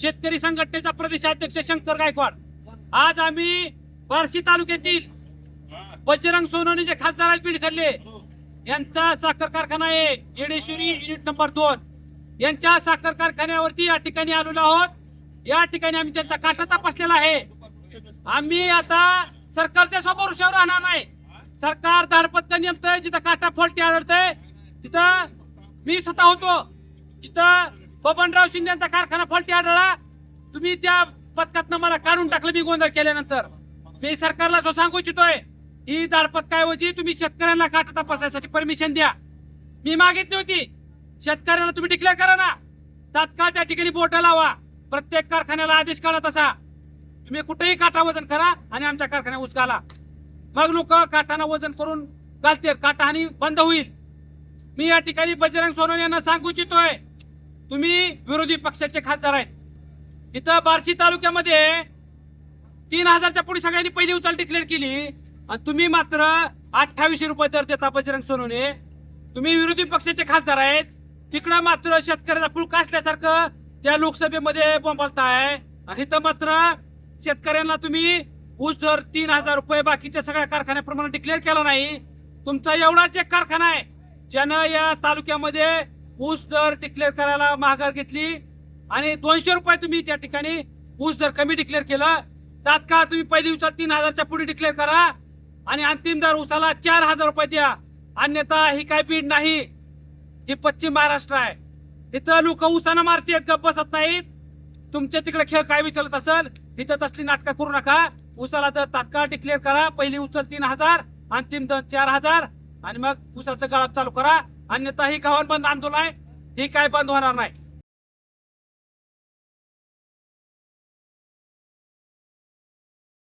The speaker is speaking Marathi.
शेतकरी संघटनेचा प्रदेशाध्यक्ष शंकर गायकवाड। आज आम्ही बार्शी तालुक्यातील बजरंग सोनवणे जे खासदार आहेत बीड खल्ले यांचा साखर कारखाना आहे येडेश्वरी युनिट नंबर 2 यांच्या साखर कारखान्यावरती या ठिकाणी आलेलो आहोत। या ठिकाणी आम्ही त्यांचा काटा तपासलेला आहे। आम्ही आता सरकारच्या भरोशावर राहणार नाही। सरकार धाडपत्का नेमतंय, जिथं काटा फॉल्टी आढळतंय तिथं मी स्वतः होतो, जिथं बबनराव शिंदे यांचा कारखाना फॉल्टी आढळला तुम्ही त्या पथकातनं मला काढून टाकलं। मी गोंधळ केल्यानंतर मी सरकारला जो सांगू इच्छितोय ही धाडपत्काऐवजी तुम्ही शेतकऱ्यांना काटा तपासायसाठी परमिशन द्या। मी मागितली होती शेतकऱ्यांना तुम्ही डिक्लेअर करा ना, तात्काळ त्या ठिकाणी बोट लावा, प्रत्येक कारखान्याला आदेश काढा तसा तुम्ही कुठेही काटा वजन करा आणि आमच्या कारखान्यात ऊस घाला, मग लोक काटानं वजन करून घालतील, काटा हानी बंद होईल। मी या ठिकाणी बजरंग सोनवणे यांना सांगू इच्छितोय तुम्ही विरोधी पक्षाचे खासदार आहेत। इथं बार्शी तालुक्यामध्ये 3000च्या पुढे सगळ्यांनी पहिली उचल डिक्लेअर केली आणि तुम्ही मात्र 2800 रुपये दर देता। बजरंग सोनवणे तुम्ही विरोधी पक्षाचे खासदार आहेत, तिकडं मात्र शेतकऱ्याचा फुल काढल्यासारखं त्या लोकसभेमध्ये बोंबालताय, इथं मात्र शेतकऱ्यांना तुम्ही ऊस दर 3000 रुपये बाकीच्या सगळ्या कारखान्याप्रमाणे डिक्लेअर केला नाही। तुमचा एवढाच एक कारखाना आहे ज्यानं या तालुक्यामध्ये ऊस दर डिक्लेअर करायला माघार घेतली आणि 200 रुपये तुम्ही त्या ठिकाणी ऊस दर कमी डिक्लेअर केलं। तात्काळ तुम्ही पहिली उचल 3000च्या पुढे डिक्लेअर करा आणि अंतिम दर ऊसाला 4000 रुपये द्या, अन्यथा ही काय बीड नाही, ही पश्चिम महाराष्ट्र आहे। इथं लोक ऊसानं मारतीत, गप्प बसत नाहीत। तुमच्या तिकडे खेळ काय विचारत असेल इथं तसली नाटकं करू नका। ऊसाला दर तात्काळ डिक्लेअर करा, पहिली उचल 3000, अंतिम दर 4000 आणि मग ऊसाचं गळप चालू करा, अन्यथा ही गव्हाण बंद आंदोलन आहे, ही काय बंद होणार नाही।